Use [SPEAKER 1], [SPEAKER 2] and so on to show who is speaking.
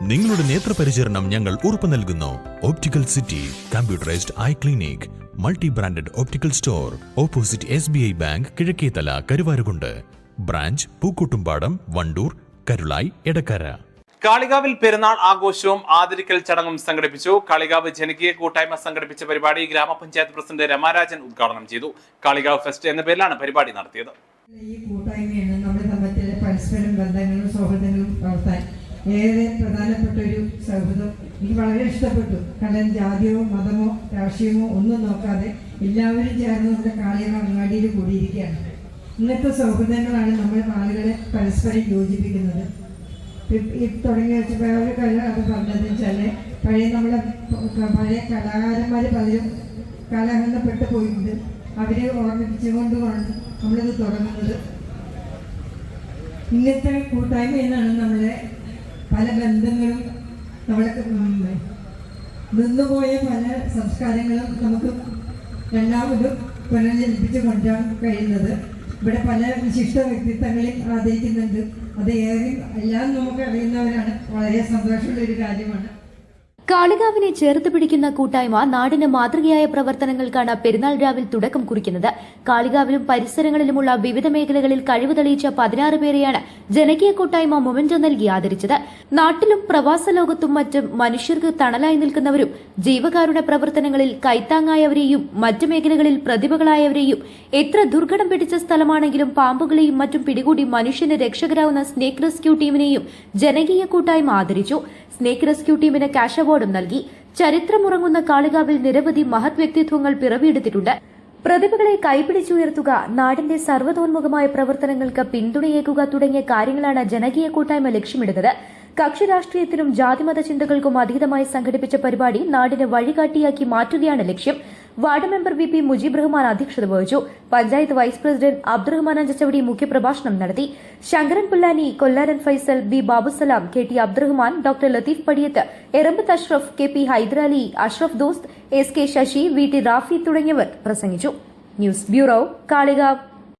[SPEAKER 1] നിങ്ങളുടെ നേത്രപരിചരണം ഞങ്ങൾ ഉറപ്പു നൽകുന്നു. Optical city computerised eye clinic, multi branded optical store, opposite SBI bank, Kizhakkethala, Karuvarakundu. Branch Pookkottumpadam, Wandoor, Karulai, Edakkara.
[SPEAKER 2] കാളികാവിൽ പെരുന്നാൾ ആഘോഷവും ആദരിക്കൽ ചടങ്ങും സംഘടിപ്പിച്ചു. കാളികാവ് ജനകീയ കൂട്ടായ്മ സംഘടിപ്പിച്ച പരിപാടി ഗ്രാമപഞ്ചായത്ത് പ്രസിഡന്റ് രമാരാജൻ ഉദ്ഘാടനം ചെയ്തു. കാളികാവ് ഫെസ്റ്റ് എന്ന പേരിലാണ് പരിപാടി നടത്തിയത്.
[SPEAKER 3] ഈ കൂട്ടായ്മയാണ് നമ്മുടെ തമ്മിലെ പരസ്പരം ബന്ധങ്ങളും സൗഹൃദങ്ങളും വളർത്താൻ ഏറെ പ്രധാനപ്പെട്ട ഒരു സൗഹൃദം. എനിക്ക് വളരെ ഇഷ്ടപ്പെട്ടു. കാരണം ജാതിയോ മതമോ രാഷ്ട്രീയമോ ഒന്നും നോക്കാതെ എല്ലാവരും ചേർന്ന് നമ്മുടെ കാളികാവ് അങ്ങാടിയിൽ കൂടിയിരിക്കുകയാണ്. ഇന്നത്തെ സൗഹൃദങ്ങളാണ് നമ്മൾ ആളുകളെ പരസ്പരം യോജിപ്പിക്കുന്നത്. ഈ തുടങ്ങി വെച്ചപ്പോൾ ഒരു കാര്യം അത് പറഞ്ഞതെന്ന് വെച്ചാൽ പഴയ കലാകാരന്മാർ പലരും കാലഹരണപ്പെട്ട് പോയിട്ടുണ്ട്. അവരെ ഓർമ്മിപ്പിച്ചുകൊണ്ടുമാണ് നമ്മളിത് തുടങ്ങുന്നത്. ഇന്നത്തെ കൂട്ടായ്മ എന്നാണ് നമ്മളെ പല ബന്ധങ്ങളും നമ്മളെ നിന്നുപോയ പല സംസ്കാരങ്ങളും നമുക്ക് രണ്ടാമതും പുനർജനിപ്പിച്ച് കൊണ്ടുവരാൻ കഴിയുന്നത്. ഇവിടെ പല വിശിഷ്ട വ്യക്തിത്വങ്ങളെയും ആദരിക്കുന്നുണ്ട്. അത് ഏറെയും എല്ലാം നമുക്ക് അറിയുന്നവരാണ്. വളരെ സന്തോഷമുള്ള ഒരു കാര്യമാണ്.
[SPEAKER 4] കാളികാവിനെ ചേർത്ത് പിടിക്കുന്ന കൂട്ടായ്മ നാടിന് മാതൃകയായ പ്രവർത്തനങ്ങൾക്കാണ് പെരുന്നാൾ രാവിൽ തുടക്കം കുറിക്കുന്നത്. കാളികാവിലും പരിസരങ്ങളിലുമുള്ള വിവിധ മേഖലകളിൽ കഴിവ് തെളിയിച്ച 16 പേരെയാണ് ജനകീയ കൂട്ടായ്മ മൊമെന്റോ നൽകി ആദരിച്ചത്. നാട്ടിലും പ്രവാസ ലോകത്തും മറ്റും മനുഷ്യർക്ക് തണലായി നിൽക്കുന്നവരും ജീവകാരുണ്യ പ്രവർത്തനങ്ങളിൽ കൈത്താങ്ങായവരെയും മറ്റു മേഖലകളിൽ പ്രതിഭകളായവരെയും എത്ര ദുർഘടം പിടിച്ച സ്ഥലമാണെങ്കിലും പാമ്പുകളെയും മറ്റും പിടികൂടി മനുഷ്യന് രക്ഷകരാവുന്ന സ്നേക് റെസ്ക്യൂ ടീമിനെയും ജനകീയ കൂട്ടായ്മ ആദരിച്ചു. സ്നേക് റെസ്ക്യൂ ടീമിന് ക്യാഷ് അവാർഡും നൽകി. ചരിത്രമുറങ്ങുന്ന കാളികാവിൽ നിരവധി മഹത് വ്യക്തിത്വങ്ങൾ പിറവിയെടുത്തിട്ടുണ്ട്. പ്രതിഭകളെ കൈപിടിച്ചുയർത്തുക, നാടിന്റെ സർവ്വതോന്മുഖമായ പ്രവർത്തനങ്ങൾക്ക് പിന്തുണയേകുക തുടങ്ങിയ കാര്യങ്ങളാണ് ജനകീയ കൂട്ടായ്മ ലക്ഷ്യമിടുന്നത്. കക്ഷി രാഷ്ട്രീയത്തിനും ജാതിമത ചിന്തകൾക്കും അതീതമായി സംഘടിപ്പിച്ച പരിപാടി നാടിന് വഴികാട്ടിയാക്കി മാറ്റുകയാണ് ലക്ഷ്യം. Ward member VP Mujeeb Rahman അധ്യക്ഷത വഹിച്ചു. പഞ്ചായത്ത് വൈസ് പ്രസിഡന്റ് അബ്ദുറഹ്മാൻ അഞ്ചച്ചവടി മുഖ്യപ്രഭാഷണം നടത്തി. Sankaran Pullani, Kollaran Faisal, B Babusalam, KT Abdurahman, doctor Latheef Padiyath, Erambath Ashraf, KP Hyderali, Ashraf Dost, SK Sasi, VT Rafi തുടങ്ങിയവർ പ്രസംഗിച്ചു. News bureau, Kalikavu.